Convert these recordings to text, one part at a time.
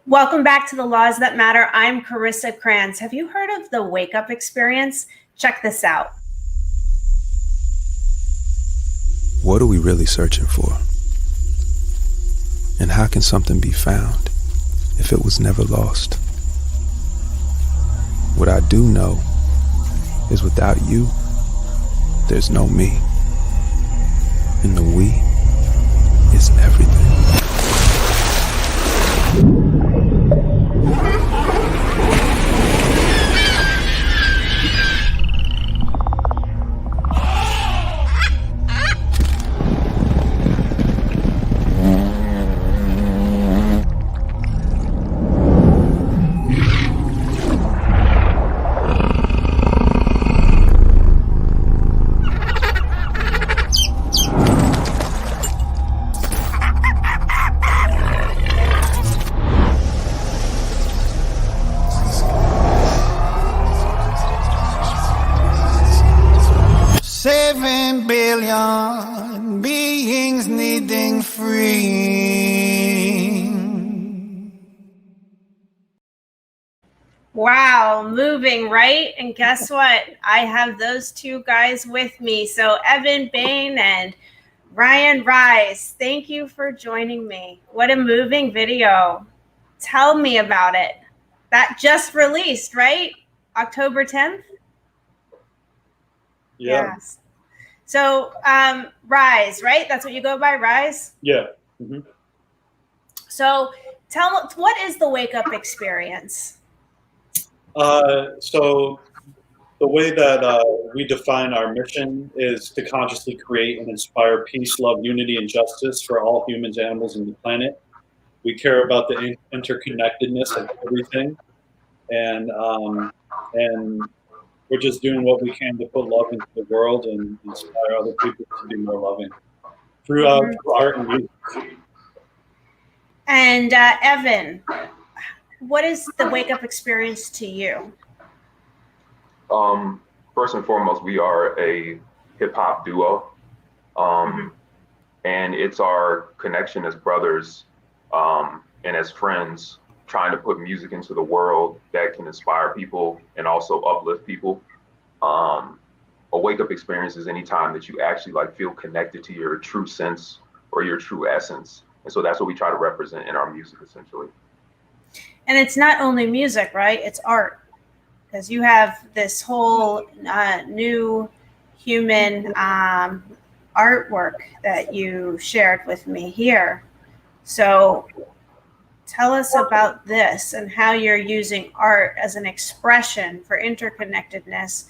Welcome back to the Laws That Matter. I'm Carissa Kranz. Have you heard of the wake-up experience? Check this out. What are we really searching for? And how can something be found if it was never lost? What I do know is without you, there's no me. And the we is everything. Beings needing freeing. Wow, moving, right? And guess what? I have those two guys with me. So Evan Bane and Ryan Rise, thank you for joining me. What a moving video. Tell me about it. That just released, right? October 10th? Yeah. Yes. So Rise, right? That's what you go by, Rise? Yeah. Mm-hmm. So tell us, what is the wake-up experience? So the way that we define our mission is to consciously create and inspire peace, love, unity, and justice for all humans, animals, and the planet. We care about the interconnectedness of everything, and we're just doing what we can to put love into the world and inspire other people to be more loving through art and music. And Evan, what is the wake-up experience to you? First and foremost, we are a hip-hop duo, and it's our connection as brothers and as friends, trying to put music into the world that can inspire people and also uplift people. A wake-up experience is any time that you actually feel connected to your true sense or your true essence. And so that's what we try to represent in our music, essentially. And it's not only music, right? It's art. Because you have this whole new human artwork that you shared with me here. So tell us about this and how you're using art as an expression for interconnectedness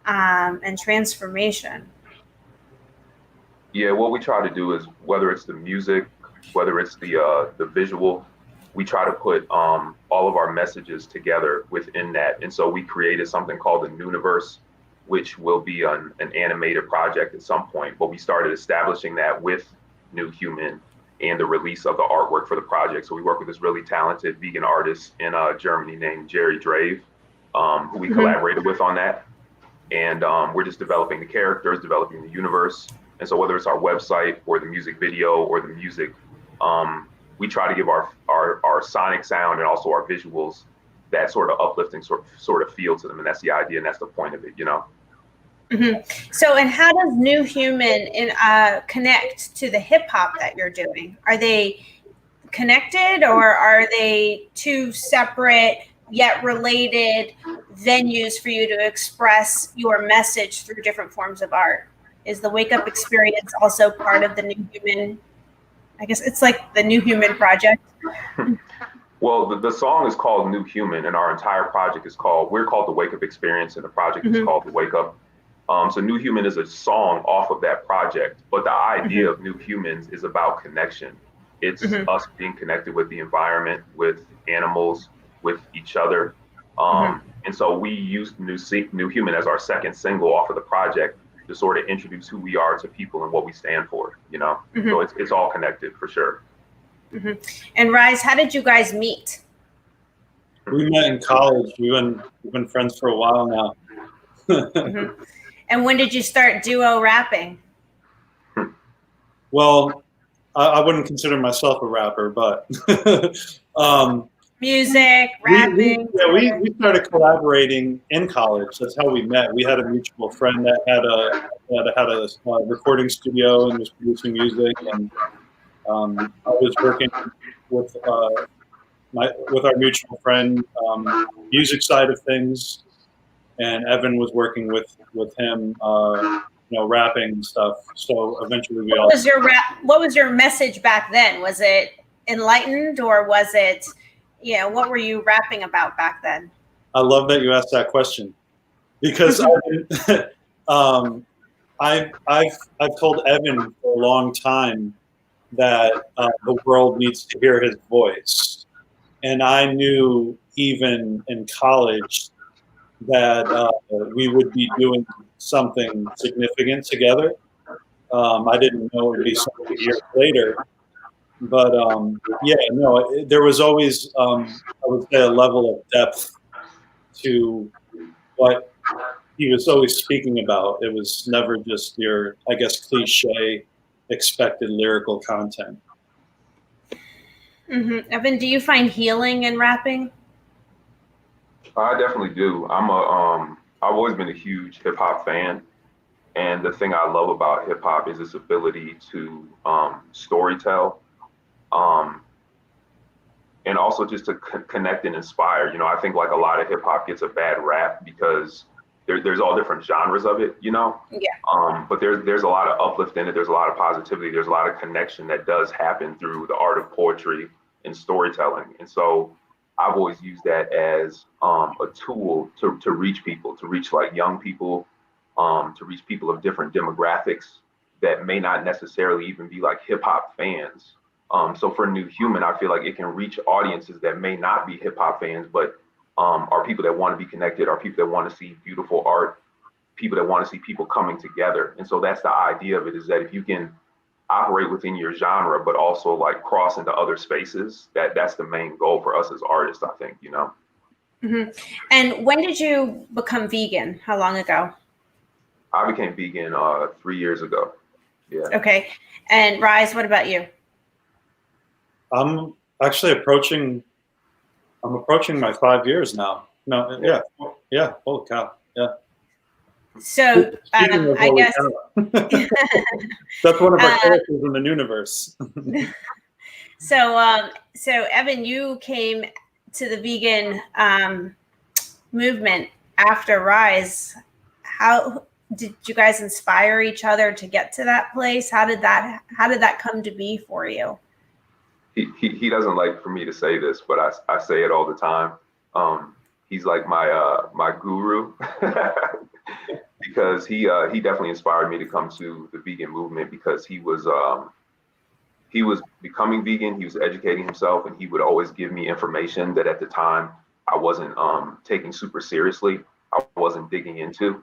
and transformation. Yeah, what we try to do is, whether it's the music, whether it's the visual, we try to put all of our messages together within that. And so we created something called the Nooniverse, which will be an animated project at some point. But we started establishing that with New Human and the release of the artwork for the project. So we work with this really talented vegan artist in Germany named Jerry Drave, who we collaborated with on that. And we're just developing the characters, developing the universe. And so whether it's our website or the music video or the music, we try to give our sonic sound and also our visuals that sort of uplifting sort of feel to them. And that's the idea, and that's the point of it, you know? So, and how does New Human connect to the hip hop that you're doing? Are they connected, or are they two separate yet related venues for you to express your message through different forms of art? Is the wake up experience also part of the New Human? I guess it's like the New Human project. Well, the song is called New Human, and our entire project is we're called the Wake Up Experience, and the project is called the Wake Up. So New Human is a song off of that project, but the idea of New Humans is about connection. It's us being connected with the environment, with animals, with each other. And so we used New Human as our second single off of the project to sort of introduce who we are to people and what we stand for, you know? So it's all connected for sure. And Rise, how did you guys meet? We met in college. We've been friends for a while now. And when did you start duo rapping? Well, I wouldn't consider myself a rapper, but Music, rapping. We started collaborating in college. That's how we met. We had a mutual friend that had a recording studio and was producing music, and I was working with our mutual friend, music side of things, and Evan was working with him, rapping and stuff. So eventually we all. What was your message back then? Was it enlightened, or was it, what were you rapping about back then? I love that you asked that question, because I've told Evan for a long time that the world needs to hear his voice, and I knew even in college that we would be doing something significant together. I didn't know it would be so many years later. But there was always, I would say, a level of depth to what he was always speaking about. It was never just your, I guess, cliche, expected lyrical content. Mm-hmm. Evan, do you find healing in rapping? I definitely do. I've always been a huge hip hop fan. And the thing I love about hip hop is its ability to storytell. And also just to connect and inspire. I think like a lot of hip hop gets a bad rap because there's all different genres of it, Yeah. But there's a lot of uplift in it. There's a lot of positivity. There's a lot of connection that does happen through the art of poetry and storytelling. And so I've always used that as a tool to reach people, to reach like young people, to reach people of different demographics that may not necessarily even be like hip hop fans. So for New Human, I feel like it can reach audiences that may not be hip hop fans, but are people that want to be connected, are people that want to see beautiful art, people that want to see people coming together. And so that's the idea of it, is that if you can operate within your genre, but also like cross into other spaces, that's the main goal for us as artists, I think, Mm-hmm. And when did you become vegan? How long ago? I became vegan 3 years ago. Yeah. Okay. And Rise, what about you? I'm actually approaching my 5 years now. No, yeah. Holy cow. Yeah. So I guess that's one of our characters in the universe. So Evan, you came to the vegan movement after Rise. How did you guys inspire each other to get to that place? How did that come to be for you? He doesn't like for me to say this, but I say it all the time. He's like my guru because he definitely inspired me to come to the vegan movement, because he was becoming vegan, he was educating himself, and he would always give me information that at the time I wasn't taking super seriously, I wasn't digging into.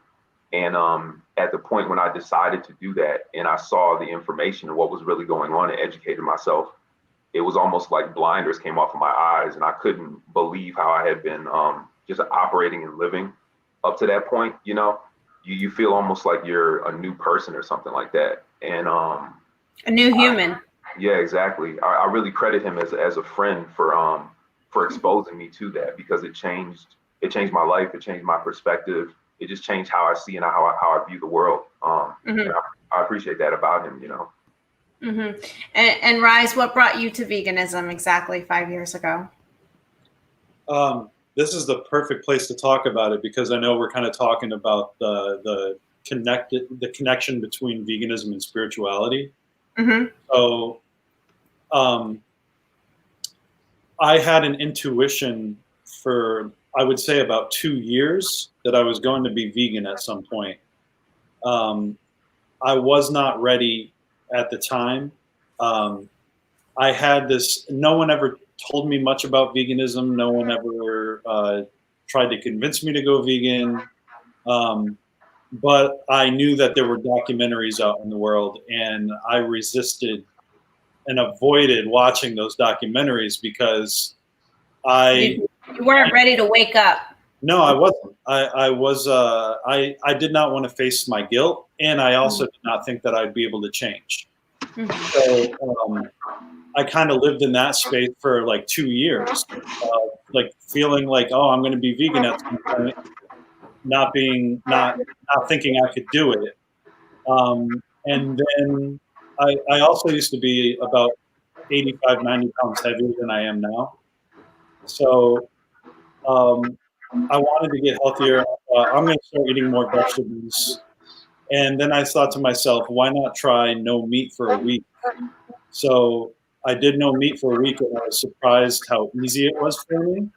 And at the point when I decided to do that and I saw the information and what was really going on and educated myself, it was almost like blinders came off of my eyes, and I couldn't believe how I had been just operating and living up to that point. You feel almost like you're a new person or something like that. And a new human. Yeah, exactly. I really credit him as a friend for exposing me to that, because it changed my life. It changed my perspective. It just changed how I see and how I view the world. And I appreciate that about him, Mm-hmm. And Rise, what brought you to veganism exactly 5 years ago? This is the perfect place to talk about it, because I know we're kind of talking about the connection between veganism and spirituality. Mm-hmm. So I had an intuition for, I would say, about 2 years that I was going to be vegan at some point. I was not ready at the time. I had this, no one ever told me much about veganism. No one ever tried to convince me to go vegan. But I knew that there were documentaries out in the world, and I resisted and avoided watching those documentaries because you weren't ready to wake up. No, I wasn't. I did not want to face my guilt, and I also did not think that I'd be able to change. So I kind of lived in that space for like 2 years, like feeling like, oh, I'm going to be vegan at some point, not thinking I could do it. And then I also used to be about 85, 90 pounds heavier than I am now. So I wanted to get healthier. I'm going to start eating more vegetables. And then I thought to myself, why not try no meat for a week? So I did no meat for a week, and I was surprised how easy it was for me.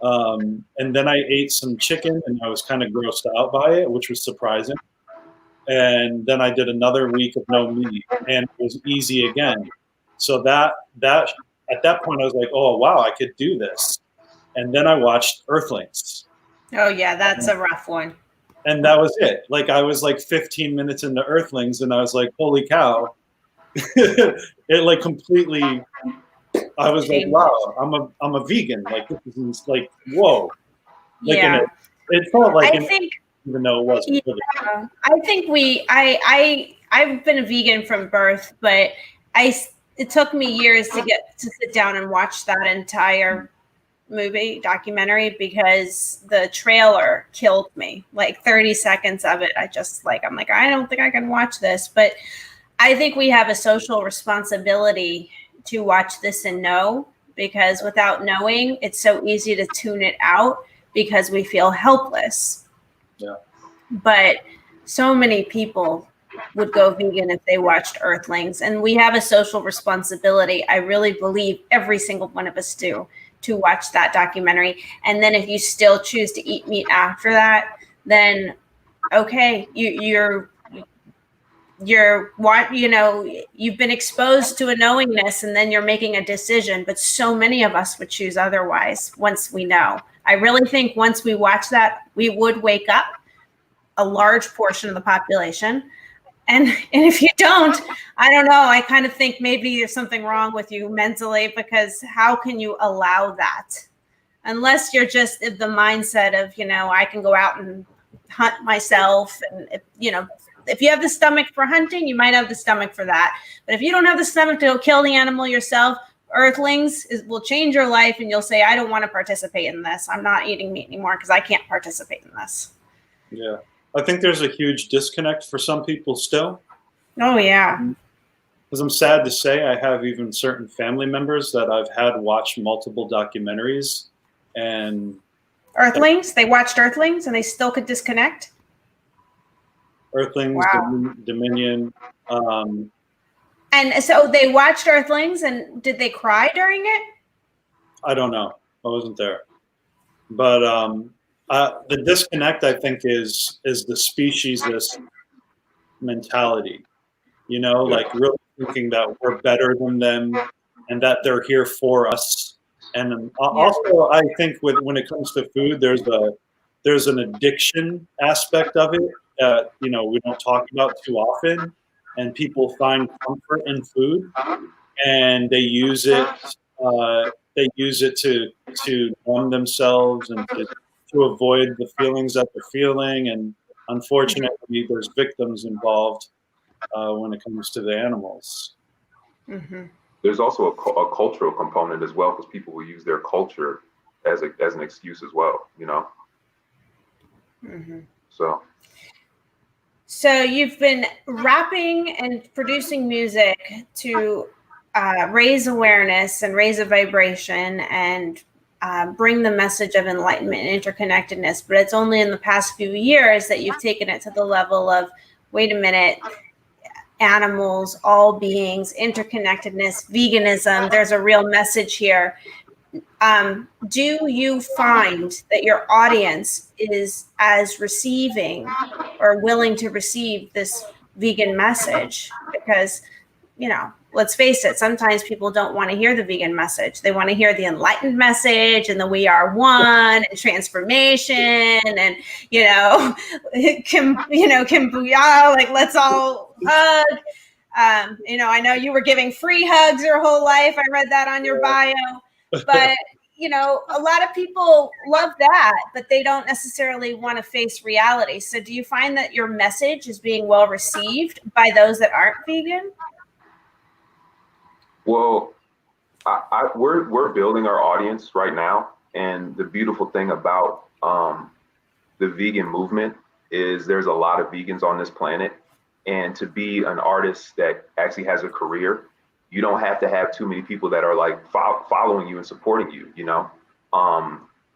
And then I ate some chicken, and I was kind of grossed out by it, which was surprising. And then I did another week of no meat, and it was easy again. So that at that point, I was like, oh wow, I could do this. And then I watched Earthlings. Oh yeah, that's a rough one. And that was it. Like I was like 15 minutes into Earthlings, and I was like, holy cow. It like completely, I was like, wow, I'm a vegan. Like this is like, whoa. Like, Yeah. It felt like, I think, even though it wasn't. yeah, I think I've been a vegan from birth, but it took me years to get to sit down and watch that entire documentary, because the trailer killed me. Like 30 seconds of it, I'm like, I don't think I can watch this. But I think we have a social responsibility to watch this and know, because without knowing, it's so easy to tune it out because we feel helpless. Yeah. But so many people would go vegan if they watched Earthlings, and we have a social responsibility. I really believe every single one of us do, to watch that documentary. And then if you still choose to eat meat after that, then okay, you've been exposed to a knowingness, and then you're making a decision. But so many of us would choose otherwise once we know. I really think once we watch that, we would wake up, a large portion of the population. And if you don't, I don't know. I kind of think maybe there's something wrong with you mentally, because how can you allow that? Unless you're just of the mindset of, I can go out and hunt myself. And, if you have the stomach for hunting, you might have the stomach for that. But if you don't have the stomach to go kill the animal yourself, Earthlings will change your life, and you'll say, I don't want to participate in this. I'm not eating meat anymore because I can't participate in this. Yeah. I think there's a huge disconnect for some people still. Oh, yeah. Because I'm sad to say, I have even certain family members that I've had watch multiple documentaries. And Earthlings? They watched Earthlings and they still could disconnect? Earthlings, Wow. Dominion. And so they watched Earthlings, and did they cry during it? I don't know. I wasn't there. But the disconnect, I think, is the speciesist mentality. Like really thinking that we're better than them and that they're here for us. And also, I think when it comes to food, there's an addiction aspect of it that we don't talk about too often. And people find comfort in food, and they use it. They use it to numb themselves and to avoid the feelings that they're feeling. And unfortunately, there's victims involved when it comes to the animals. Mm-hmm. There's also a cultural component as well, because people will use their culture as an excuse as well, Mm-hmm. So you've been rapping and producing music to raise awareness and raise a vibration and bring the message of enlightenment and interconnectedness. But it's only in the past few years that you've taken it to the level of, wait a minute, animals, all beings, interconnectedness, veganism, there's a real message here. Do you find that your audience is as receiving or willing to receive this vegan message? Because, let's face it, sometimes people don't want to hear the vegan message. They want to hear the enlightened message and the we are one and transformation and, Kimbuya, like let's all hug. I know you were giving free hugs your whole life. I read that on your bio. But, a lot of people love that, but they don't necessarily want to face reality. So do you find that your message is being well received by those that aren't vegan? Well, We're building our audience right now, and the beautiful thing about the vegan movement is there's a lot of vegans on this planet, and to be an artist that actually has a career, you don't have to have too many people that are like following you and supporting you, you know?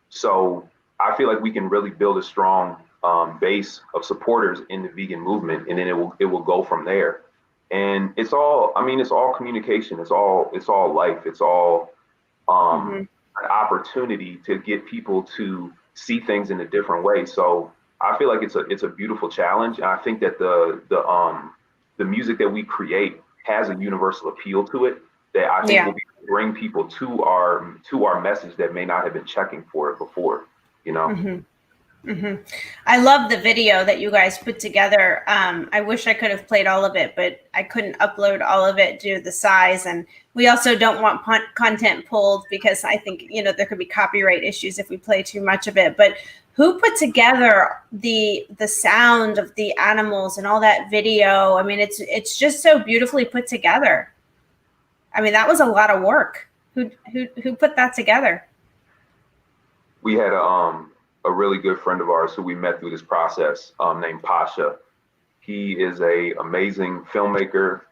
So I feel like we can really build a strong base of supporters in the vegan movement, and then it will go from there. And it's all, I mean, it's all communication. It's all life. It's all an opportunity to get people to see things in a different way. So I feel like it's a beautiful challenge. And I think that the music that we create has a universal appeal to it that I think will bring people to our message that may not have been checking for it before, you know? I love the video that you guys put together. I wish I could have played all of it, but I couldn't upload all of it due to the size. And we also don't want content pulled because I think, you know, there could be copyright issues if we play too much of it. But who put together the sound of the animals and all that video? I mean, it's just so beautifully put together. I mean, that was a lot of work. Who put that together? We had a really good friend of ours who we met through this process named Pasha. He is a amazing filmmaker,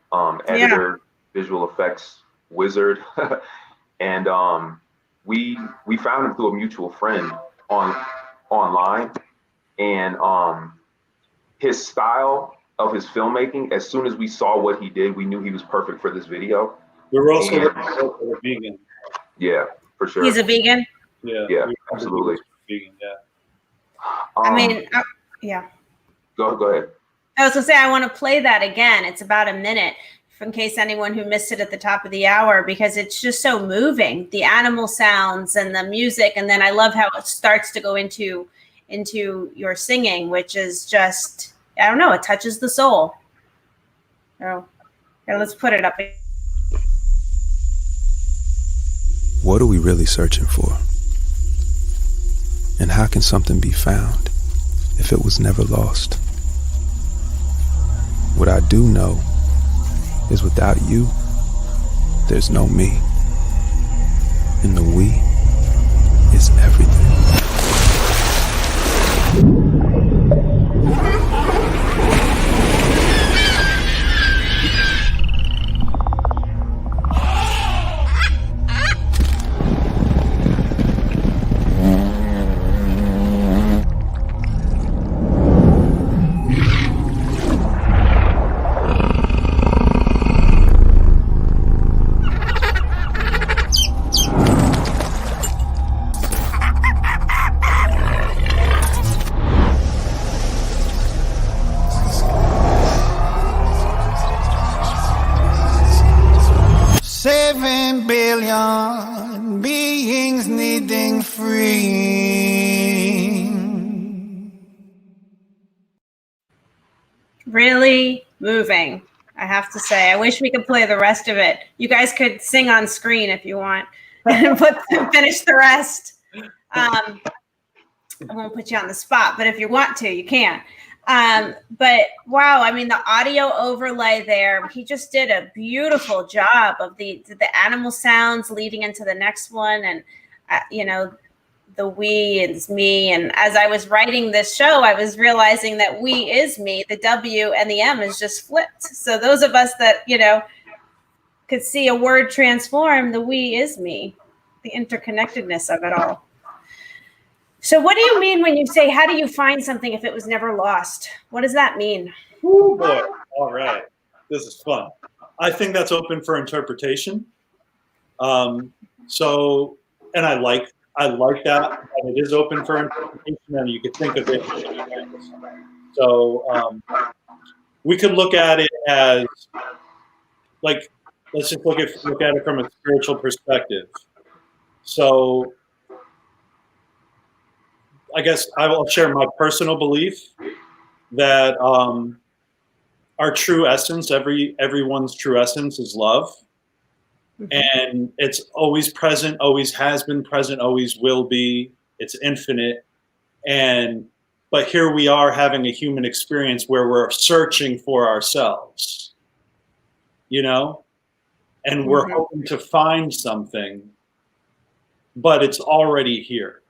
editor, visual effects wizard. And we found him through a mutual friend online. And his style of his filmmaking, as soon as we saw what he did, we knew he was perfect for this video. We were also looking for a vegan. Yeah, for sure. He's a vegan? Yeah, absolutely. Vegan, yeah. I mean, yeah. Go ahead. I was gonna say, I want to play that again. It's about a minute in case anyone who missed it at the top of the hour, because it's just so moving. The animal sounds and the music. And then I love how it starts to go into your singing, which is just, I don't know, it touches the soul. So yeah, let's put it up. What are we really searching for? And how can something be found if it was never lost? What I do know is without you, there's no me. And the we is everything. Really moving, I have to say. I wish we could play the rest of it. You guys could sing on screen if you want and finish the rest. I won't put you on the spot, but if you want to, you can. But wow, I mean, the audio overlay there, he just did a beautiful job of the animal sounds leading into the next one. And, you know, the we is me. And as I was writing this show, I was realizing that we is me, the W and the M is just flipped. So those of us that, you know, could see a word transform, the we is me, the interconnectedness of it all. So what do you mean when you say, how do you find something if it was never lost? What does that mean? Ooh, boy. All right. This is fun. I think that's open for interpretation. And I like that it is open for interpretation, and you could think of it. So we could look at it as, like, let's just look at it from a spiritual perspective. So I guess I will share my personal belief that our true essence, everyone's true essence, is love. And it's always present, always has been present, always will be. It's infinite. But here we are having a human experience where we're searching for ourselves, you know? and we're hoping to find something, but it's already here.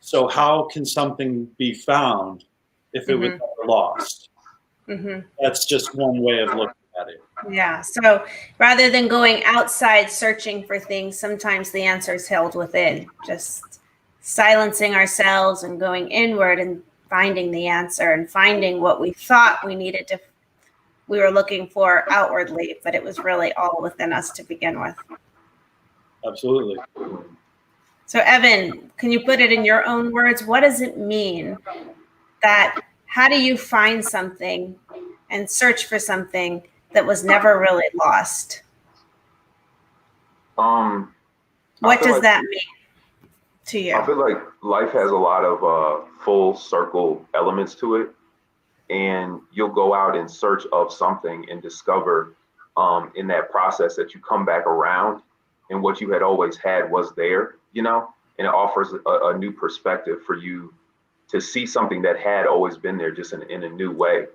So how can something be found if it was never lost? That's just one way of looking at it. Yeah. So rather than going outside searching for things, sometimes the answer is held within. Just silencing ourselves and going inward and finding the answer and finding what we thought we were looking for outwardly, but it was really all within us to begin with. Absolutely. So Evan, can you put it in your own words? What does it mean how do you find something and search for something that was never really lost? What does that mean to you? I feel like life has a lot of full circle elements to it, and you'll go out in search of something and discover in that process that you come back around and what you had always had was there, and it offers a new perspective for you to see something that had always been there, just in a new way.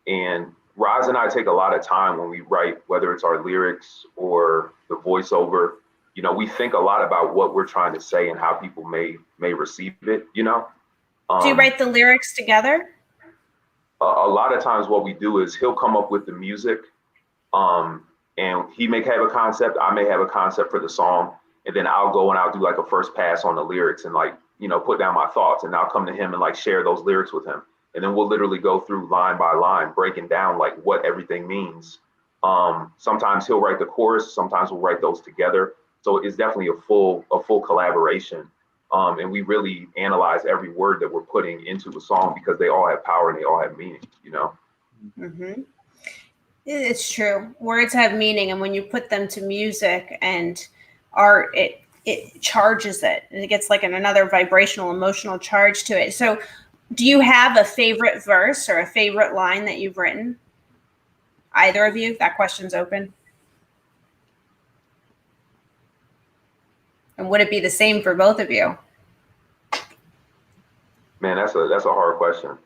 And Roz and I take a lot of time when we write, whether it's our lyrics or the voiceover. We think a lot about what we're trying to say and how people may receive it. Do you write the lyrics together? A lot of times, what we do is he'll come up with the music, and he may have a concept. I may have a concept for the song, and then I'll go and I'll do like a first pass on the lyrics and put down my thoughts, and I'll come to him and share those lyrics with him. And then we'll literally go through line by line, breaking down what everything means. Sometimes he'll write the chorus, sometimes we'll write those together. So it's definitely a full collaboration. And we really analyze every word that we're putting into a song because they all have power and they all have meaning, It's true. Words have meaning, and when you put them to music and art, it charges it, and it gets another vibrational, emotional charge to it. So do you have a favorite verse or a favorite line that you've written? Either of you? That question's open. And would it be the same for both of you? Man, that's a hard question.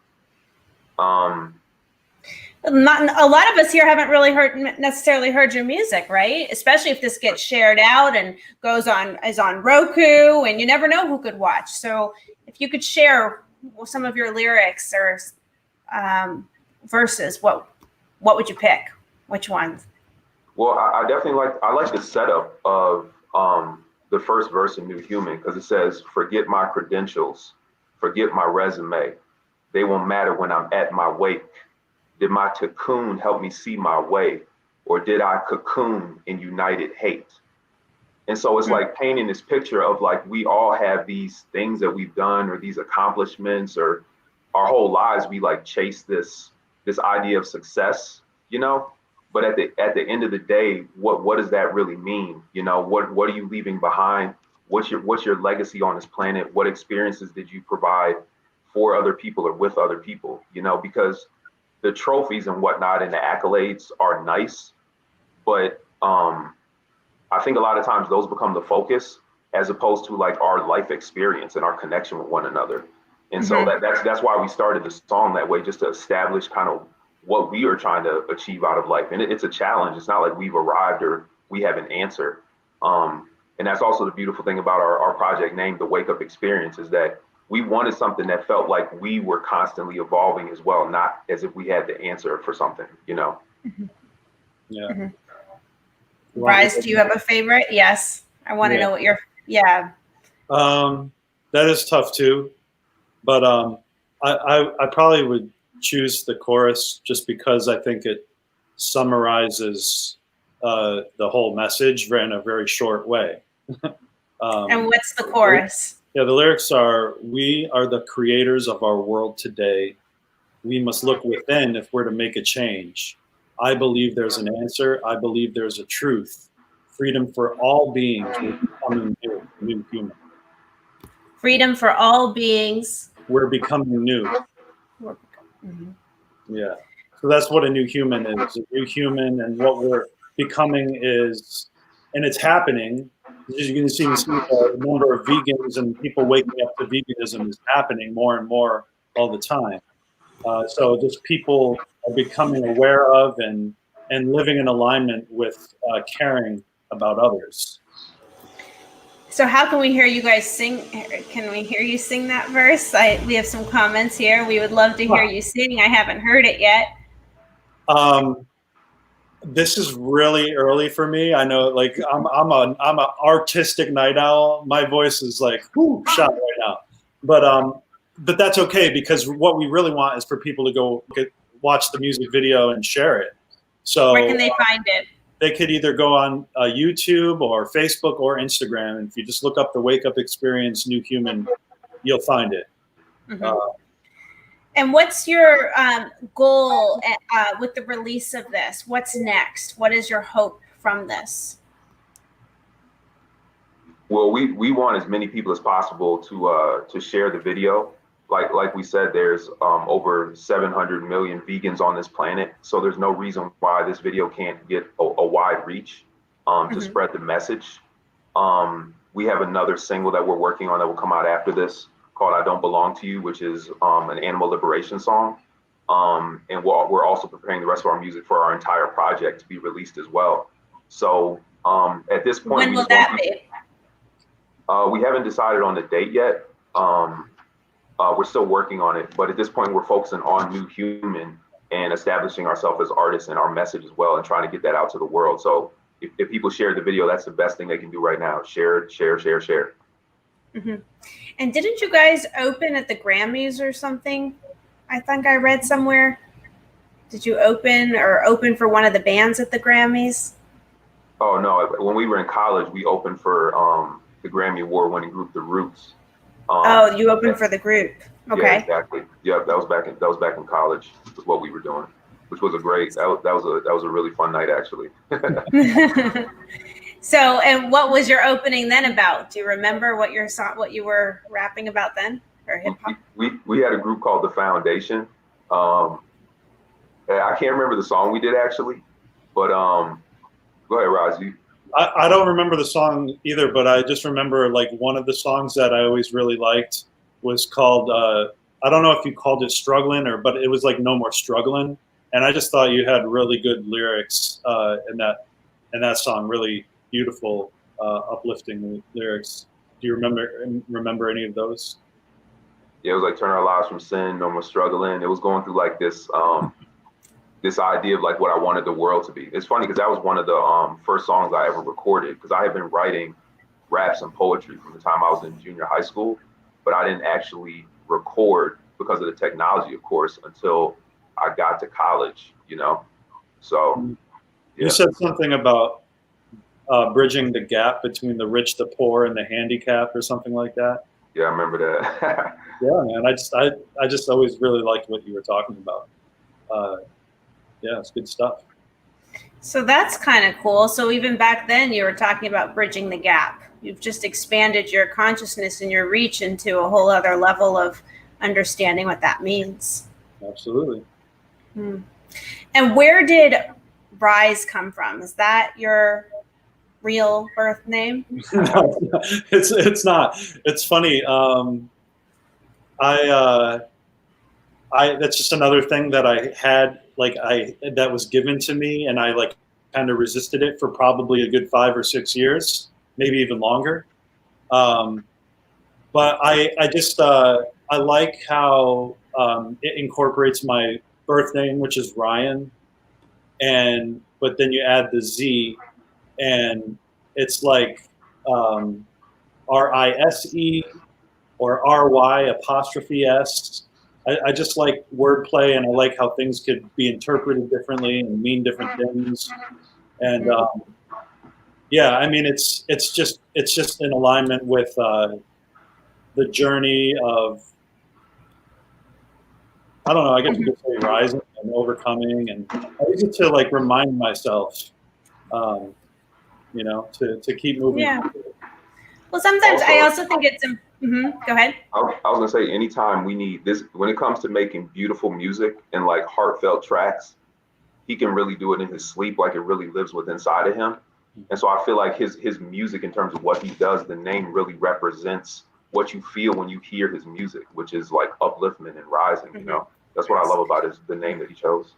Not a lot of us here haven't really necessarily heard your music, right? Especially if this gets shared out and is on Roku, and you never know who could watch. So if you could share some of your lyrics or verses, what would you pick? Which ones? Well, I definitely like the setup of the first verse in New Human, because it says, "Forget my credentials, forget my resume. They won't matter when I'm at my wake. Did my cocoon help me see my way, or did I cocoon in united hate?" And so it's painting this picture of we all have these things that we've done, or these accomplishments, or our whole lives we chase this idea of success, But at the end of the day, what does that really mean? What are you leaving behind? What's your legacy on this planet? What experiences did you provide for other people or with other people? Because the trophies and whatnot and the accolades are nice, but I think a lot of times those become the focus as opposed to our life experience and our connection with one another. And so that's why we started the song that way, just to establish kind of what we are trying to achieve out of life. And it's a challenge. It's not like we've arrived or we have an answer. And that's also the beautiful thing about our project name, The Wake Up Experience, is that we wanted something that felt like we were constantly evolving as well, not as if we had the answer for something, Yeah. Bryce, do you have a favorite? Yes. I want to know what yeah. That is tough too, but I probably would choose the chorus just because I think it summarizes the whole message in a very short way. And what's the chorus? Yeah, the lyrics are, "We are the creators of our world today. We must look within if we're to make a change. I believe there's an answer. I believe there's a truth. Freedom for all beings. We're becoming new human." Freedom for all beings. We're becoming new. Yeah. So that's what a new human is. A new human, and what we're becoming is, and it's happening. As you can see, the number of vegans and people waking up to veganism is happening more and more all the time. So just people are becoming aware of and and living in alignment with caring about others. So how can we hear you guys sing? Can we hear you sing that verse? We have some comments here. We would love to hear you sing. I haven't heard it yet. This is really early for me. I know, like I'm an artistic night owl. My voice is like shot right now, but that's okay, because what we really want is for people to go watch the music video and share it. So where can they find it? They could either go on YouTube or Facebook or Instagram. And if you just look up the Wake Up Experience New Human, you'll find it. Mm-hmm. And what's your goal with the release of this? What's next? What is your hope from this? Well, we want as many people as possible to share the video. Like we said, there's over 700 million vegans on this planet, so there's no reason why this video can't get a wide reach to spread the message. We have another single that we're working on that will come out after this, called "I Don't Belong to You," which is an animal liberation song. And we're also preparing the rest of our music for our entire project to be released as well. So at this point, when will that be? We haven't decided on the date yet. We're still working on it, but at this point, we're focusing on New Human and establishing ourselves as artists and our message as well, and trying to get that out to the world. So if people share the video, that's the best thing they can do right now. Share, share, share, share. Mm-hmm. And didn't you guys open at the Grammys or something? I think I read somewhere. Did you open for one of the bands at the Grammys? Oh no! When we were in college, we opened for the Grammy Award-winning group, The Roots. You opened for the group. Okay. Yeah, exactly. Yeah, that was back in college. Was what we were doing, which was that was a really fun night, actually. So, and what was your opening then about? Do you remember what you were rapping about then, or hip hop? We had a group called The Foundation. I can't remember the song we did actually, but go ahead, Roz. I don't remember the song either, but I just remember like one of the songs that I always really liked was called I don't know if you called it "Struggling" but it was like "No More Struggling," and I just thought you had really good lyrics in that song. Really beautiful, uplifting lyrics. Do you remember any of those? Yeah, it was like "Turn Our Lives from Sin, No More Struggling." It was going through like this this idea of like what I wanted the world to be. It's funny because that was one of the first songs I ever recorded, because I had been writing raps and poetry from the time I was in junior high school, but I didn't actually record because of the technology, of course, until I got to college, So yeah. You said something about bridging the gap between the rich, the poor, and the handicapped, or something like that. Yeah, I remember that. Yeah, man. I just always really liked what you were talking about. Yeah, it's good stuff. So that's kind of cool. So even back then you were talking about bridging the gap. You've just expanded your consciousness and your reach into a whole other level of understanding what that means. Absolutely. And where did Rise come from? Is that your real birth name? No, it's not. It's funny. That's just another thing that I had, that was given to me, and I kind of resisted it for probably a good 5 or 6 years, maybe even longer. But I just I like how it incorporates my birth name, which is Ryan, but then you add the Z, and it's like RISE or RY''S. I just like wordplay, and I like how things could be interpreted differently and mean different things. And yeah, I mean, it's just in alignment with the journey of, I don't know, I guess you could say rising and overcoming, and I use it to remind myself, to keep moving. Yeah. Well, sometimes I also think it's go ahead. I was gonna say, anytime we need this, when it comes to making beautiful music and heartfelt tracks, he can really do it in his sleep, it really lives within inside of him. And so I feel like his music, in terms of what he does, the name really represents what you feel when you hear his music, which is upliftment and rising. That's what I love about the name that he chose.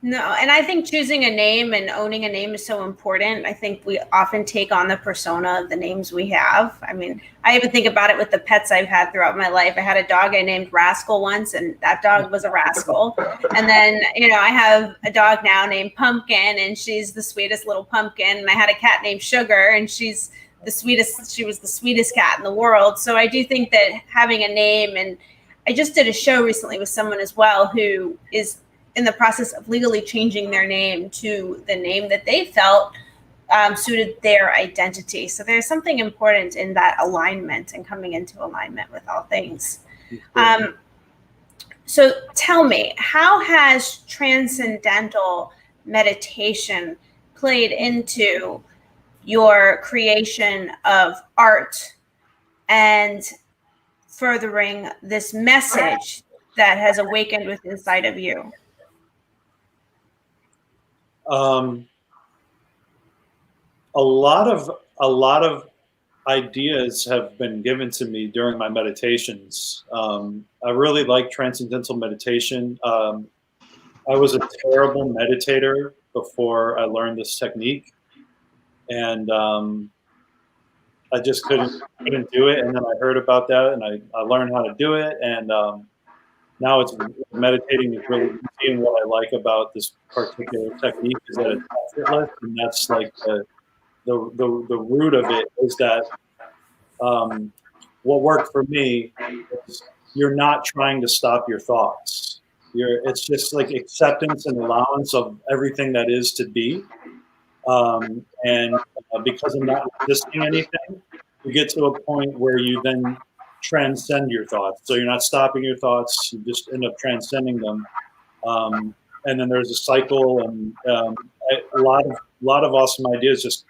No, and I think choosing a name and owning a name is so important. I think we often take on the persona of the names we have. I mean, I even think about it with the pets I've had throughout my life. I had a dog I named Rascal once, and that dog was a rascal. And then, I have a dog now named Pumpkin, and she's the sweetest little pumpkin. And I had a cat named Sugar, and she was the sweetest cat in the world. So I do think that having a name, and I just did a show recently with someone as well who is in the process of legally changing their name to the name that they felt suited their identity. So there's something important in that alignment and coming into alignment with all things. So tell me, how has transcendental meditation played into your creation of art and furthering this message that has awakened within inside of you? A lot of ideas have been given to me during my meditations. I really like transcendental meditation. I was a terrible meditator before I learned this technique, and I just couldn't do it. And then I heard about that, and I learned how to do it, and now it's meditating is really easy. And what I like about this particular technique is that it's effortless, and that's like the root of it is that what worked for me is you're not trying to stop your thoughts. It's just like acceptance and allowance of everything that is to be. And because I'm not resisting anything, you get to a point where you then transcend your thoughts. So you're not stopping your thoughts, you just end up transcending them. And then there's a cycle, and a lot of awesome ideas just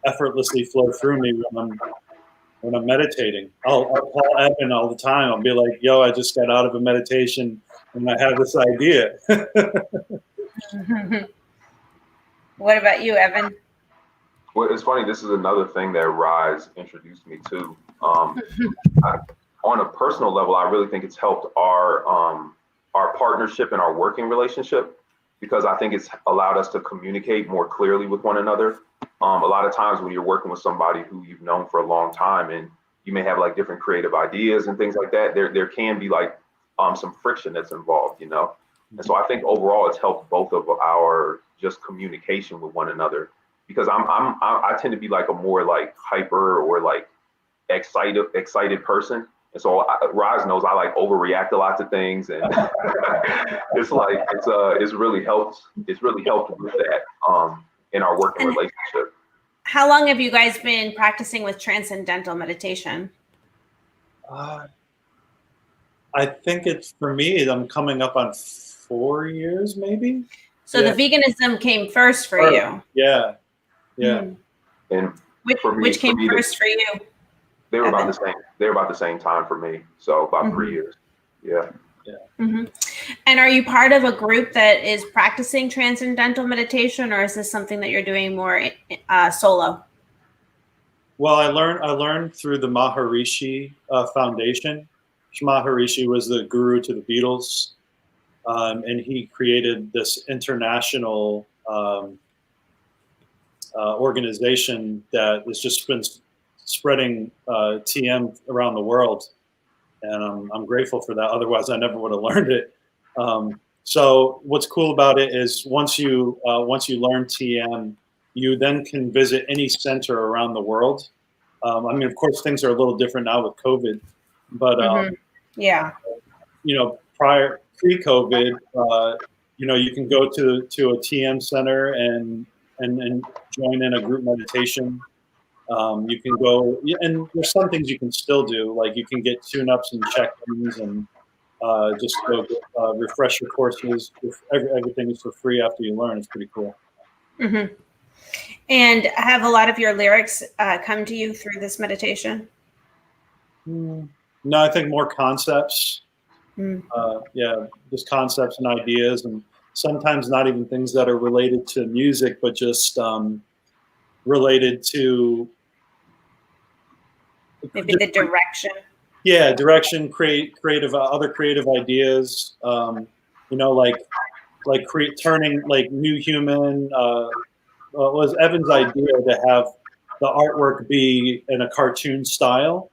effortlessly flow through me when I'm meditating. I'll call Evan all the time. I'll be like, "Yo, I just got out of a meditation and I have this idea." What about you, Evan? Well, it's funny. This is another thing that Rise introduced me to. On a personal level, I really think it's helped our partnership and our working relationship, because I think it's allowed us to communicate more clearly with one another. A lot of times when you're working with somebody who you've known for a long time, and you may have like different creative ideas and things like that, there can be like some friction that's involved, And so I think overall it's helped both of our just communication with one another, because I tend to be like a more like hyper or like excited person. And so Roz knows I like overreact a lot to things, and it's really helped with that in our working relationship. How long have you guys been practicing with transcendental meditation? I think it's, for me, I'm coming up on 4 years, maybe. So the veganism came first for you. Yeah. And which came first for you? They were about the same. They were about the same time for me. So about 3 years. Yeah. Mm-hmm. And are you part of a group that is practicing transcendental meditation, or is this something that you're doing more solo? Well, I learned through the Maharishi Foundation. Maharishi was the guru to the Beatles, and he created this international organization that has just been spreading TM around the world. And I'm grateful for that. Otherwise, I never would have learned it. So what's cool about it is once you learn TM, you then can visit any center around the world. I mean, of course, things are a little different now with COVID, but pre-COVID, you can go to a TM center and join in a group meditation. You can go, and there's some things you can still do, like you can get tune-ups and check-ins, and just go refresh your courses. Everything is for free after you learn. It's pretty cool. Mm-hmm. And have a lot of your lyrics come to you through this meditation? No, I think more concepts. Just concepts and ideas, and sometimes not even things that are related to music, but just related to maybe the direction. Yeah, direction, other creative ideas. Like like turning like New Human. Was Evan's idea to have the artwork be in a cartoon style.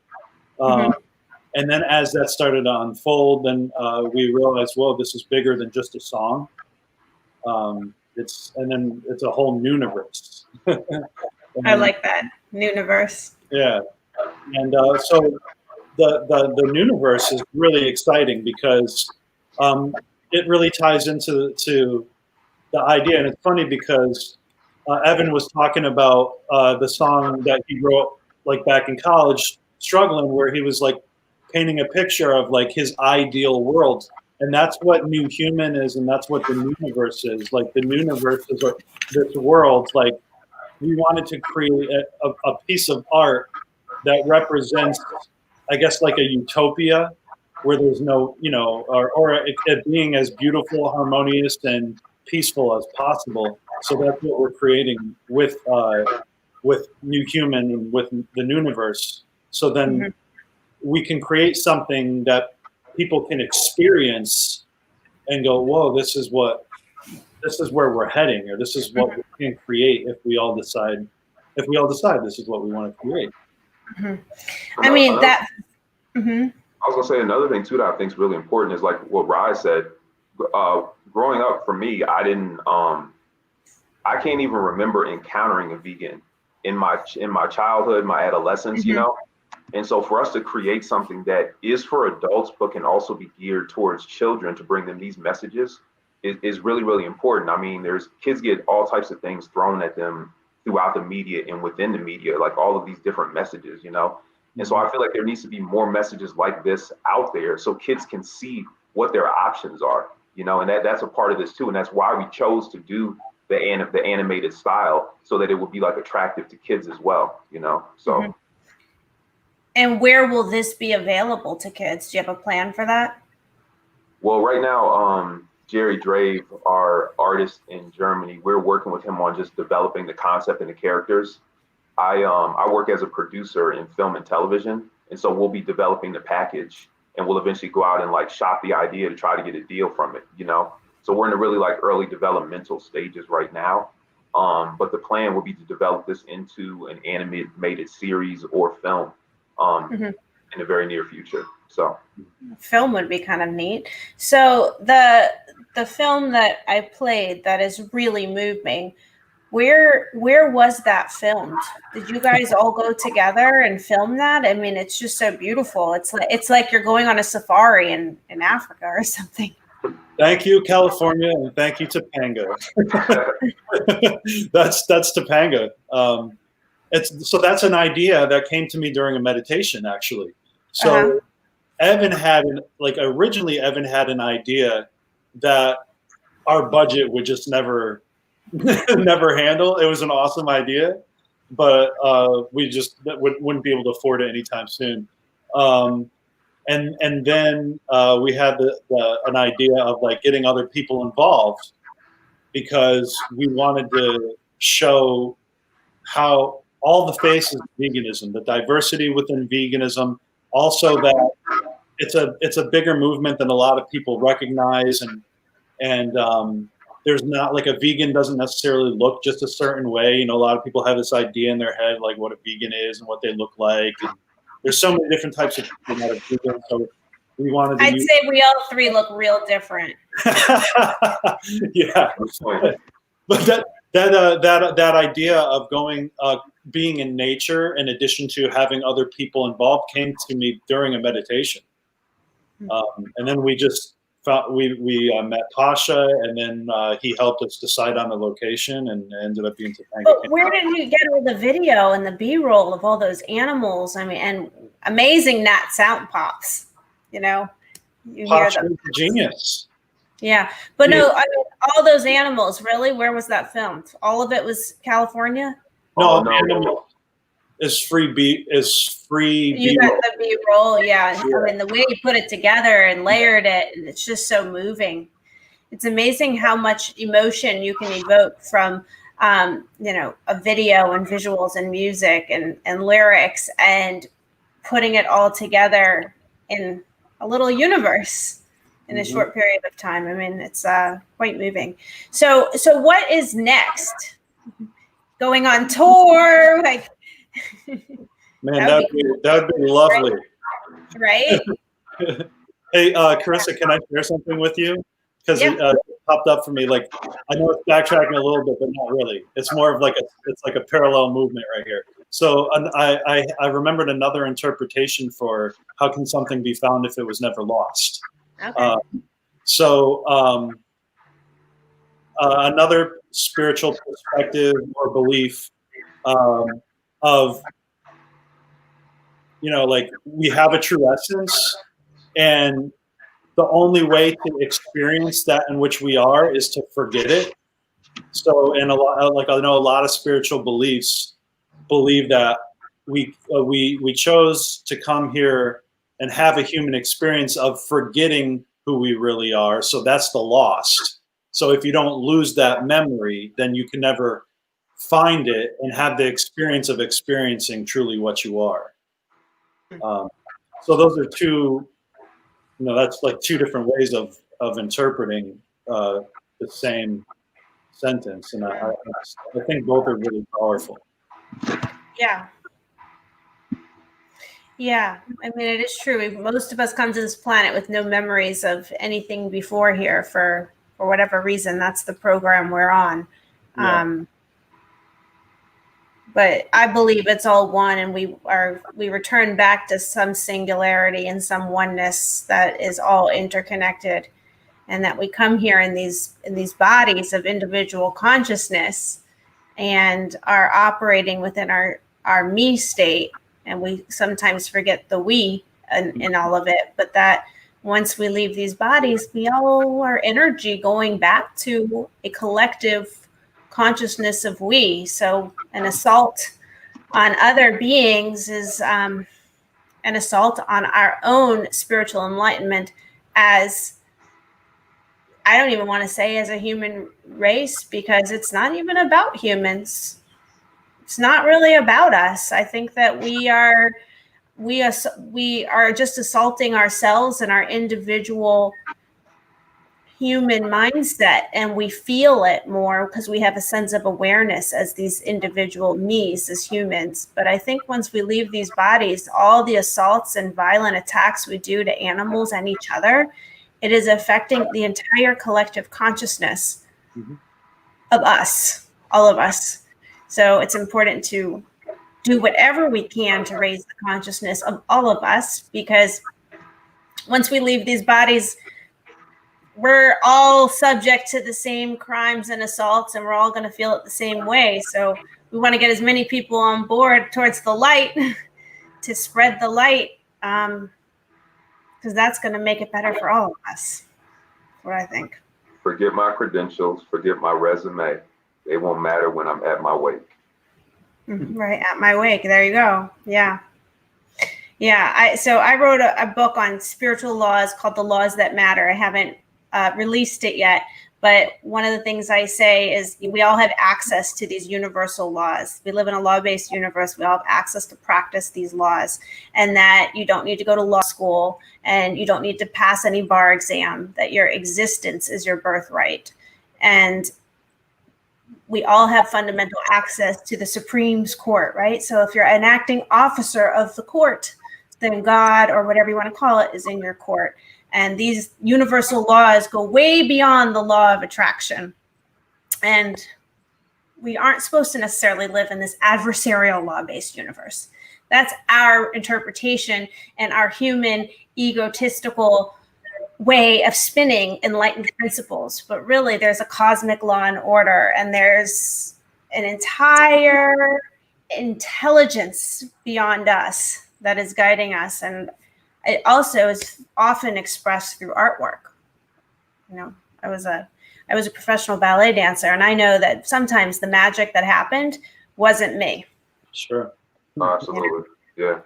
And then as that started to unfold, then we realized, whoa, this is bigger than just a song. It's a whole universe. I like that universe. Yeah, and so the universe is really exciting because it really ties into the idea, and it's funny because Evan was talking about the song that he wrote like back in college, struggling, where he was like painting a picture of like his ideal world. And that's what New Human is, and that's what the universe is. Like the universe is this world. Like we wanted to create a piece of art that represents, I guess, like a utopia where there's no, or it being as beautiful, harmonious, and peaceful as possible. So that's what we're creating with New Human and with the universe. So then we can create something that people can experience and go, whoa, this is where we're heading, or this is what we can create if we all decide this is what we want to create. I mean, that. I was gonna say another thing too that I think is really important is like what Rye said. Growing up, for me, I didn't. I can't even remember encountering a vegan in my childhood, my adolescence, And so for us to create something that is for adults but can also be geared towards children to bring them these messages is really, really important. I mean, kids get all types of things thrown at them throughout the media and within the media, like all of these different messages, And so I feel like there needs to be more messages like this out there so kids can see what their options are, and that's a part of this too. And that's why we chose to do the animated style so that it would be like attractive to kids as well, so. And where will this be available to kids? Do you have a plan for that? Well, right now, Jerry Drave, our artist in Germany, we're working with him on just developing the concept and the characters. I work as a producer in film and television, and so we'll be developing the package, and we'll eventually go out and like shop the idea to try to get a deal from it, So we're in a really like early developmental stages right now. But the plan will be to develop this into an animated series or film. In the very near future. So film would be kind of neat. So the film that I played that is really moving, where was that filmed? Did you guys all go together and film that? I mean, it's just so beautiful. It's like you're going on a safari in Africa or something. Thank you, California, and thank you, Topanga. That's Topanga. So that's an idea that came to me during a meditation, actually. So Evan had originally Evan had an idea that our budget would just never handle. It was an awesome idea, but we just wouldn't be able to afford it anytime soon. And then we had an idea of like getting other people involved because we wanted to show how all the faces of veganism, the diversity within veganism, also that it's a bigger movement than a lot of people recognize, and there's not like a vegan doesn't necessarily look just a certain way. A lot of people have this idea in their head like what a vegan is and what they look like. And there's so many different types of people that are vegan. So we wanted to I'd say we all three look real different. Yeah, but that idea of going being in nature in addition to having other people involved came to me during a meditation, and then we just we met Pasha, and then he helped us decide on the location, and ended up being Topanga. But where did you get all the video and the B-roll of all those animals? I mean, and amazing Nat sound pops. You hear them. Genius. Yeah, but no, I mean, all those animals. Really, where was that filmed? All of it was California. No. Is free. You got the B-roll, yeah. I mean, the way you put it together and layered it, and it's just so moving. It's amazing how much emotion you can evoke from, a video and visuals and music and lyrics, and putting it all together in a little universe. in a short period of time. I mean, it's quite moving. So what is next? Going on tour? Like, Man, that'd be lovely. Right? Hey, Carissa, can I share something with you? Because it popped up for me. Like, I know it's backtracking a little bit, but not really. It's more of like a parallel movement right here. So I remembered another interpretation for how can something be found if it was never lost. Okay. Another spiritual perspective or belief of, like, we have a true essence, and the only way to experience that in which we are is to forget it. So, and I know a lot of spiritual beliefs believe that we chose to come here and have a human experience of forgetting who we really are. So that's the lost. So if you don't lose that memory, then you can never find it and have the experience of experiencing truly what you are. So those are two, that's like two different ways of interpreting the same sentence. And I think both are really powerful. Yeah. Yeah. I mean, it is true. Most of us come to this planet with no memories of anything before here for whatever reason. That's the program we're on. Yeah. But I believe it's all one, and we return back to some singularity and some oneness that is all interconnected, and that we come here in these bodies of individual consciousness and are operating within our me state, and we sometimes forget the we in all of it, but that once we leave these bodies, we all are energy going back to a collective consciousness of we. So an assault on other beings is an assault on our own spiritual enlightenment, as I don't even want to say as a human race, because it's not even about humans. It's not really about us. I think that we are just assaulting ourselves and our individual human mindset, and we feel it more because we have a sense of awareness as these individual me's as humans. But I think once we leave these bodies, all the assaults and violent attacks we do to animals and each other, it is affecting the entire collective consciousness of us, all of us. So it's important to do whatever we can to raise the consciousness of all of us, because once we leave these bodies, we're all subject to the same crimes and assaults, and we're all going to feel it the same way. So we want to get as many people on board towards the light to spread the light, because that's going to make it better for all of us. That's what I think. Forget my credentials, forget my resume. They won't matter when I'm at my wake. Right, at my wake. There you go. Yeah. Yeah. I wrote a book on spiritual laws called The Laws That Matter. I haven't released it yet, but one of the things I say is we all have access to these universal laws. We live in a law-based universe. We all have access to practice these laws, and that you don't need to go to law school, and you don't need to pass any bar exam, that your existence is your birthright. And we all have fundamental access to the Supreme Court, right? So if you're an acting officer of the court, then God, or whatever you want to call it, is in your court. And these universal laws go way beyond the law of attraction. And we aren't supposed to necessarily live in this adversarial law-based universe. That's our interpretation and our human egotistical way of spinning enlightened principles. But really, there's a cosmic law and order, and there's an entire intelligence beyond us that is guiding us. And it also is often expressed through artwork. I was a professional ballet dancer, and I know that sometimes the magic that happened wasn't me. Sure. Absolutely. Yeah.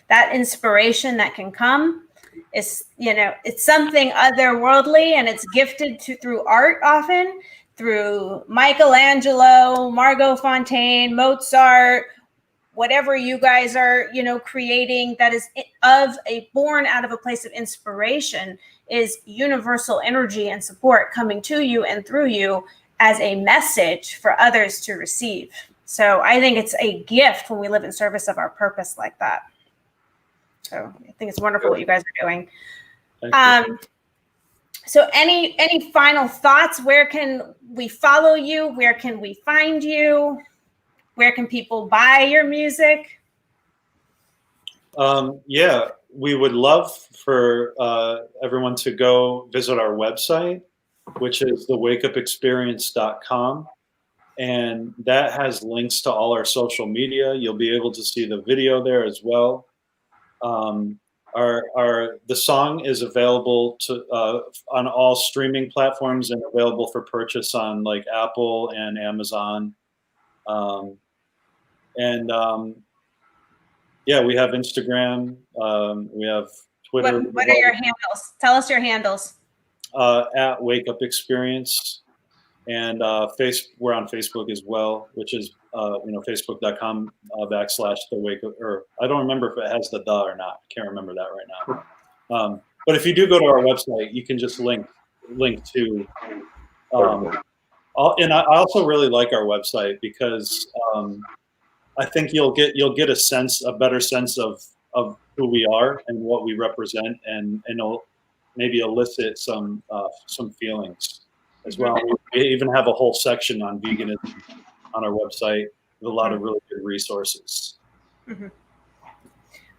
That inspiration that can come is, it's something otherworldly, and it's gifted through art, often through Michelangelo, Margot Fontaine, Mozart, whatever you guys are, creating that is born out of a place of inspiration. is universal energy and support coming to you and through you as a message for others to receive. So I think it's a gift when we live in service of our purpose like that. So I think it's wonderful what you guys are doing. So any final thoughts? Where can we follow you? Where can we find you? Where can people buy your music? Yeah, we would love for everyone to go visit our website, which is thewakeupexperience.com. And that has links to all our social media. You'll be able to see the video there as well. The song is available to on all streaming platforms and available for purchase on like Apple and Amazon. Yeah, we have Instagram. We have Twitter. What are your handles? Tell us your handles. At Wake Up Experience, and we're on Facebook as well, which is facebook.com /the Wake Up. Or I don't remember if it has the or not. I can't remember that right now. But if you do go to our website, you can just link to. And I also really like our website because I think you'll get a better sense of who we are and what we represent, and it'll maybe elicit some feelings as well. We even have a whole section on veganism on our website with a lot of really good resources. Mm-hmm.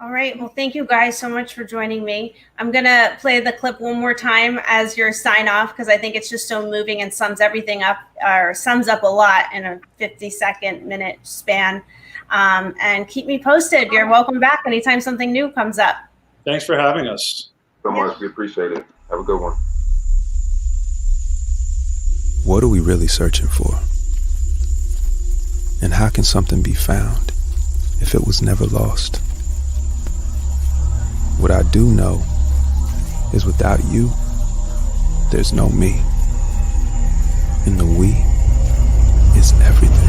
All right. Well, thank you guys so much for joining me. I'm going to play the clip one more time as your sign off because I think it's just so moving and sums everything up, or sums up a lot in a 50-minute span. And keep me posted. You're welcome back anytime something new comes up. Thanks for having us. So much. We appreciate it. Have a good one. What are we really searching for? And how can something be found if it was never lost? What I do know is without you, there's no me. And the we is everything.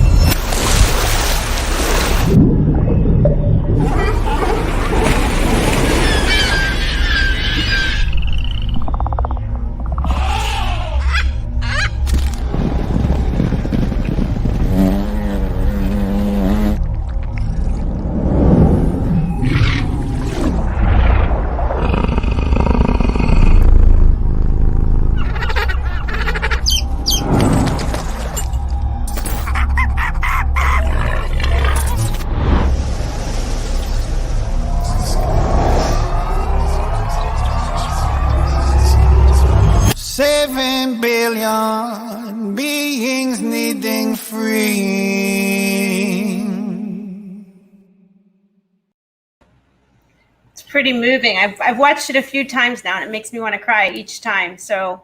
Beings needing freeing. It's pretty moving. I've watched it a few times now, and it makes me want to cry each time. So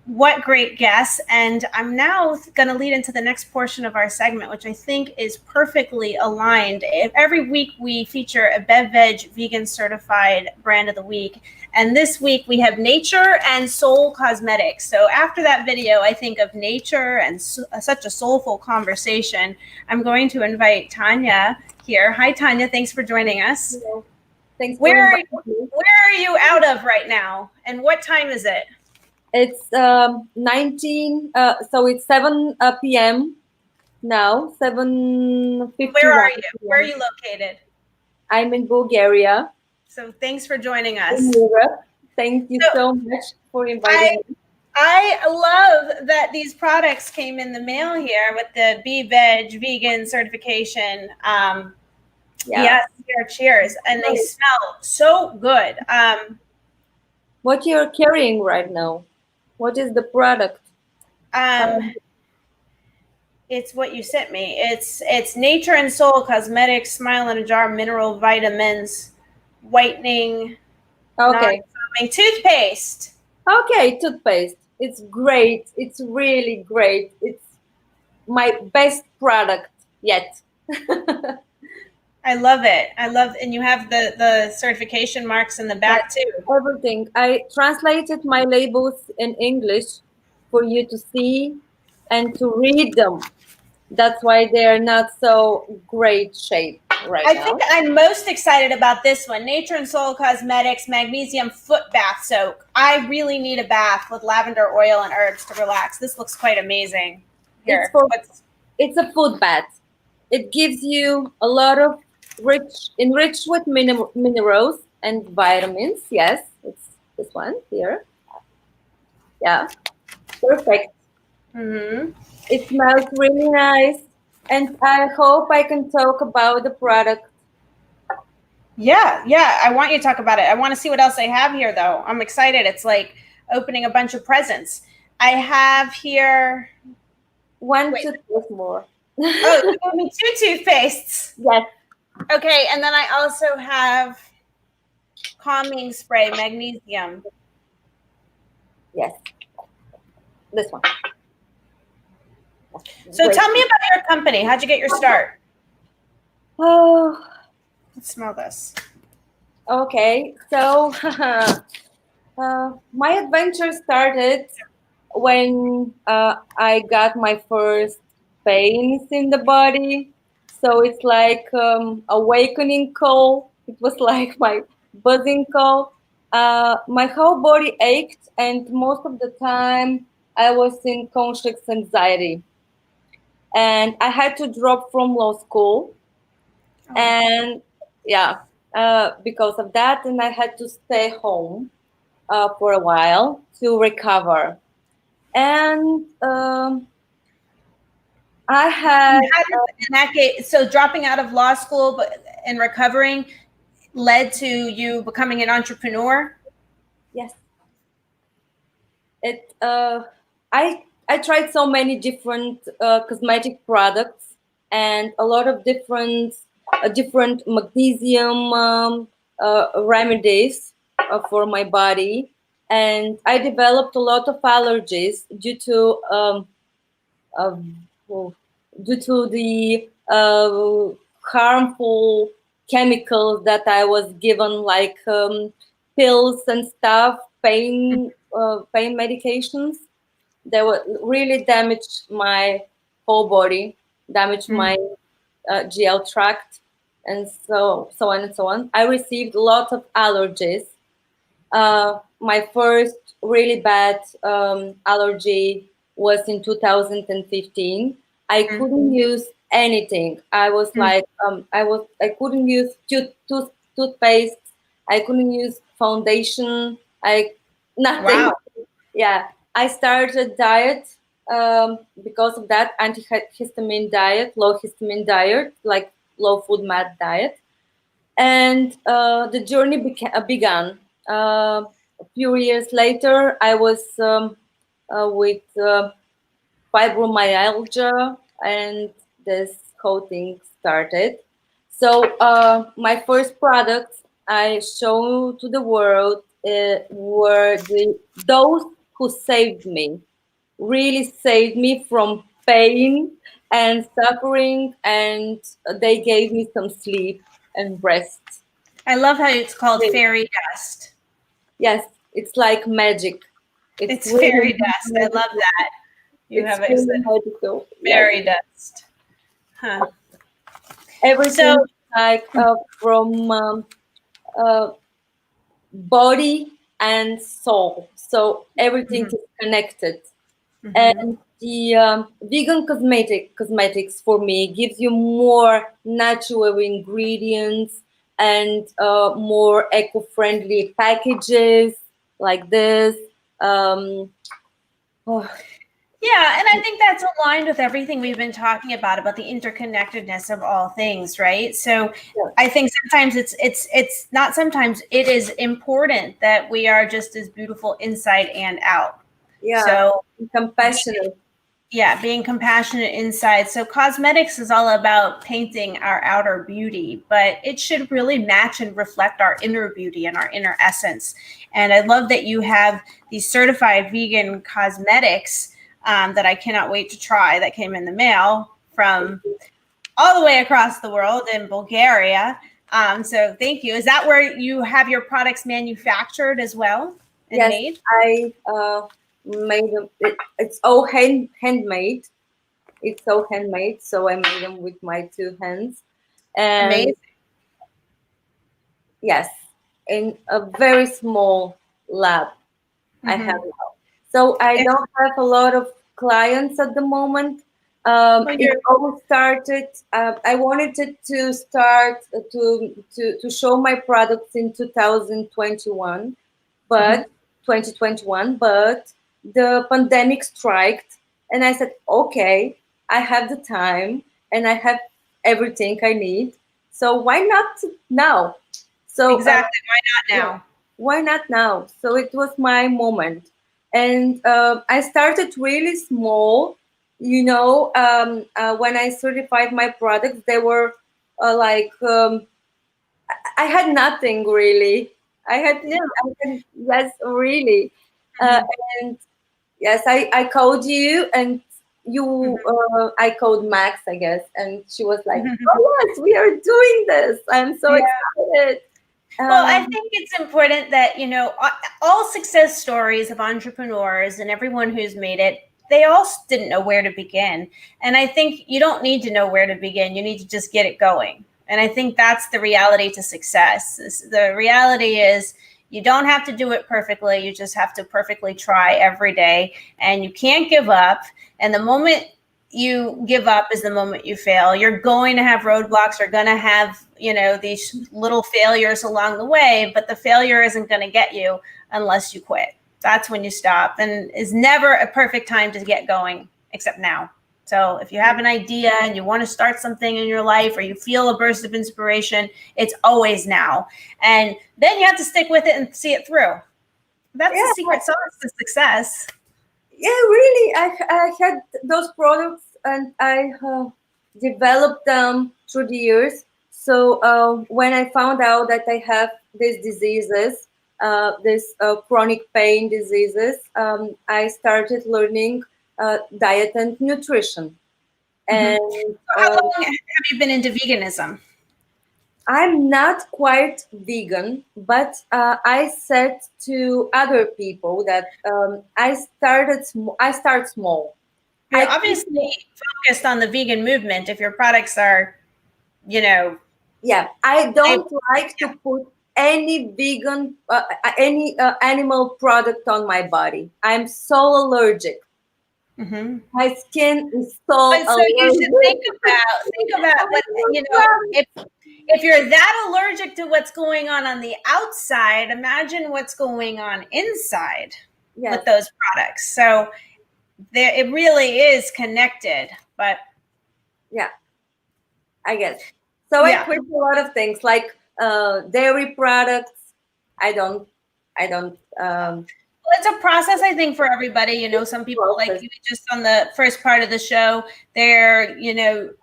what great guests. And I'm now going to lead into the next portion of our segment, which I think is perfectly aligned. Every week we feature a BeVeg vegan certified brand of the week. And this week we have Nature and Soul Cosmetics. So after that video, I think of nature and such a soulful conversation. I'm going to invite Tanya here. Hi, Tanya. Thanks for joining us. Hello. Thanks. Where are you out of right now? And what time is it? It's 7 p.m. now, 7:51. Where are you? Where are you located? I'm in Bulgaria. So thanks for joining us. In Europe. Thank you so much for inviting me. I love that these products came in the mail here with the BeVeg vegan certification. Yes, cheers. And they smell so good. What you're carrying right now? What is the product? It's what you sent me. It's Nature and Soul Cosmetics, Smile in a Jar, mineral vitamins, whitening, non-foaming toothpaste. Okay, toothpaste. It's great. It's really great. It's my best product yet. I love it. And you have the certification marks in the back too. Everything. I translated my labels in English for you to see and to read them. That's why they're not so great shape right I now. think I'm most excited about this one, Nature and Soul Cosmetics Magnesium Foot Bath Soak. I really need a bath with lavender oil and herbs to relax. This looks quite amazing. Here, It's a foot bath. It gives you a lot of enriched with minerals and vitamins. Yes, it's this one here. Yeah, perfect. Mm-hmm. It smells really nice, and I hope I can talk about the product. Yeah, I want you to talk about it. I want to see what else I have here, though. I'm excited. It's like opening a bunch of presents. I have here One toothpaste more. Oh, you gave me 2 toothpastes. Yes. Okay, and then I also have calming spray, magnesium. Yes. This one. So Great. tell me about your company. How'd you get your start? Oh, Let's smell this. okay. So my adventure started when I got my first pains in the body. So it's like awakening call. It was like my buzzing call. My whole body ached, and most of the time I was in conscious anxiety. And I had to drop from law school. And yeah, because of that, and I had to stay home for a while to recover. And I had In that case, so dropping out of law school and recovering led to you becoming an entrepreneur? yes, it. I tried so many different cosmetic products and a lot of different magnesium remedies for my body, and I developed a lot of allergies uh, due to the harmful chemicals that I was given, like pills and stuff, pain medications. They were really damaged my whole body, damaged my GL tract, and so on and so on. I received lots of allergies. My first really bad allergy was in 2015. I couldn't use anything. I was like, I couldn't use toothpaste. I couldn't use foundation. Nothing. Wow. Yeah, I started diet because of that antihistamine diet, low histamine diet, like low food math diet, and the journey began. A few years later, I was with fibromyalgia, and this whole thing started. So my first products I showed to the world were those who saved me, really saved me from pain and suffering, and they gave me some sleep and rest. I love how it's called fairy dust. Yes, it's like magic. It's really fairy dust. I love that. You have it. Magical. Fairy dust. Huh. Everything like from body and soul. So everything is connected. And the vegan cosmetics for me gives you more natural ingredients and more eco-friendly packages like this. Yeah, and I think that's aligned with everything we've been talking about the interconnectedness of all things, right? So I think sometimes it's not sometimes, it is important that we are just as beautiful inside and out. Yeah. So compassionate. Yeah, being compassionate inside. So cosmetics is all about painting our outer beauty, but it should really match and reflect our inner beauty and our inner essence. And I love that you have these certified vegan cosmetics that I cannot wait to try, that came in the mail from all the way across the world in Bulgaria. So thank you. Is that where you have your products manufactured as well and yes, made? I made them. It's all handmade. It's so handmade, so I made them with my 2 hands. And Amazing. yes, in a very small lab I have Mhm. now. So I And- don't have a lot of clients at the moment. Well, It you're- all started. I wanted to start to show my products in 2021, but 2021, but the pandemic struck, and I said, okay, I have the time and I have everything I need, so why not now? So exactly. Why not yeah, now? why not now? So it was my moment. And I started really small. When I certified my products, they were I had nothing really. Yeah. Yes, really. Uh, Mhm. and yes, I called you, and I called Max, I guess, and she was like, Mhm. "Oh yes, we are doing this. I'm so Yeah. excited." Well, I Um, think it's important that, all success stories of entrepreneurs and everyone who's made it, they all didn't know where to begin. And I think you don't need to know where to begin. You need to just get it going. And I think that's the reality to success. The reality is you don't have to do it perfectly. You just have to perfectly try every day, and you can't give up. And the moment you give up is the moment you fail. You're going to have roadblocks. You're going to have, these little failures along the way, but the failure isn't going to get you unless you quit. That's when you stop. And is never a perfect time to get going except now. So if you have an idea and you want to start something in your life, or you feel a burst of inspiration, it's always now. And then you have to stick with it and see it through. That's the yeah, secret sauce to success. yeah, really. I had those products, and I developed them through the years. So when I found out that I have these diseases, these chronic pain diseases, I started learning diet and nutrition. Mhm. And How long have you been into veganism? I'm not quite vegan, but I said to other people that I start small. You're I keep, obviously focused on the vegan movement if your products are, you know, yeah, I labeled. don't like to put any vegan, any animal product on my body. I'm so allergic. Mm-hmm. My skin is so But so you should allergic. think about what, if you're that allergic to what's going on the outside, imagine what's going on inside with Yes, those products. So there, it really is connected. But yeah, I guess. So I yeah, quit a lot of things like dairy products. I don't, I don't well, it's a process, I think, for everybody. Some people, like process. you just on the first part of the show, they're,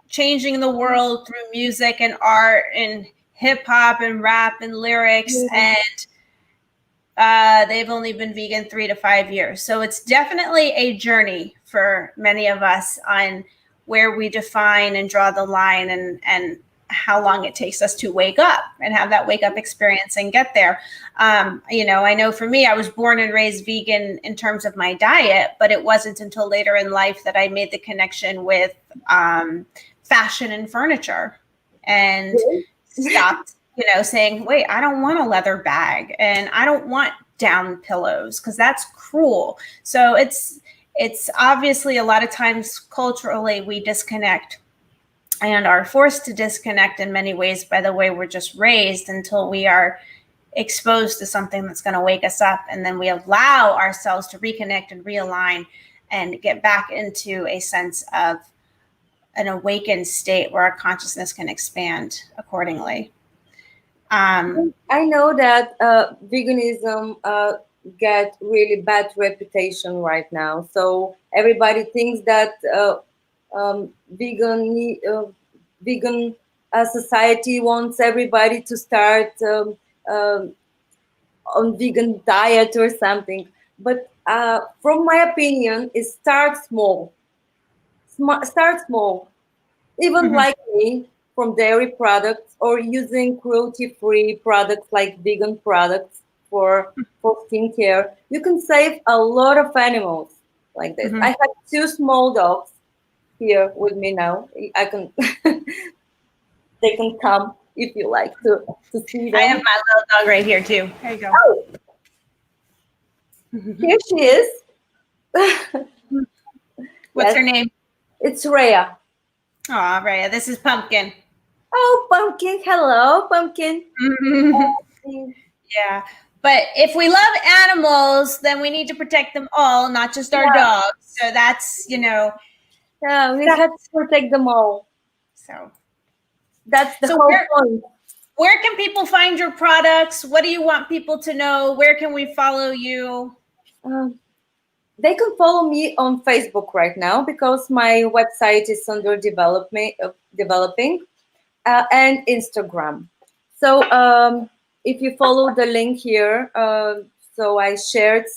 changing the world through music and art and hip hop and rap and lyrics. Yeah. And they've only been vegan 3 to 5 years. So it's definitely a journey for many of us on where we define and draw the line, and how long it takes us to wake up and have that wake up experience and get there. I know for me, I was born and raised vegan in terms of my diet, but it wasn't until later in life that I made the connection with fashion and furniture, and stopped saying, wait, I don't want a leather bag and I don't want down pillows because that's cruel. So it's obviously a lot of times culturally we disconnect and are forced to disconnect in many ways by the way we're just raised, until we are exposed to something that's going to wake us up, and then we allow ourselves to reconnect and realign and get back into a sense of an awakened state where our consciousness can expand accordingly. I know that veganism get really bad reputation right now. So everybody thinks that vegan society wants everybody to start on vegan diet or something. But from my opinion, it starts small. Start small. Even Mhm. like me, from dairy products or using cruelty-free products like vegan products for skincare, you can save a lot of animals like this. Mhm. I had 2 small dogs, here with me now. I can, they can come if you like to see them. I have my little dog right here too. There you go. Oh, here she is. What's Yes. her name? It's Rhea. Oh, Rhea. This is Pumpkin. Oh, Pumpkin. Hello, Pumpkin. Yeah. But if we love animals, then we need to protect them all, not just our dogs. So that's, Yeah, we have to protect them all. So That's the whole point. Where can people find your products? What do you want people to know? Where can we follow you? They can follow me on Facebook right now because my website is under developing, and Instagram. So if you follow the link here, so I shared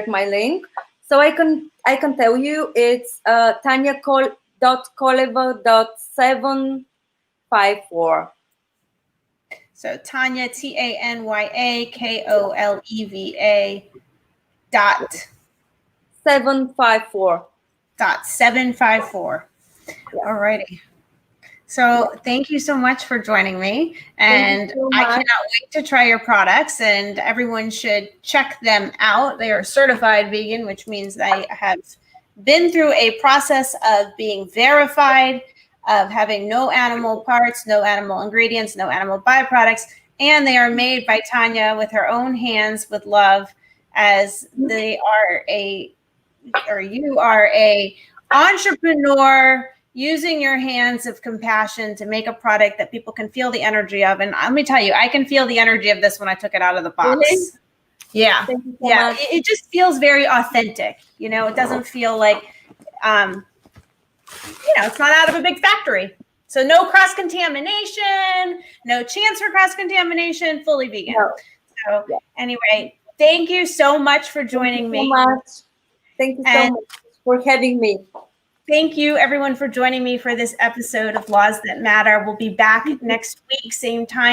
my link. So I can tell you it's tanya.koleva.754. So Tanya, TANYAKOLEVA dot 754. .754. Yeah. Alrighty. So thank you so much for joining me, and I cannot wait to try your products, and everyone should check them out. They are certified vegan, which means they have been through a process of being verified, of having no animal parts, no animal ingredients, no animal byproducts, and they are made by Tanya with her own hands with love, as they are you are a entrepreneur using your hands of compassion to make a product that people can feel the energy of. And let me tell you, I can feel the energy of this when I took it out of the box. Really? Yeah. Thank you so Yeah. much. It just feels very authentic. You know, it doesn't feel like, it's not out of a big factory. So no cross-contamination, no chance for cross-contamination, fully vegan. No. So anyway, thank you so much for joining me. Thank you so much for having me. Thank you, everyone, for joining me for this episode of Laws That Matter. We'll be back next week, same time.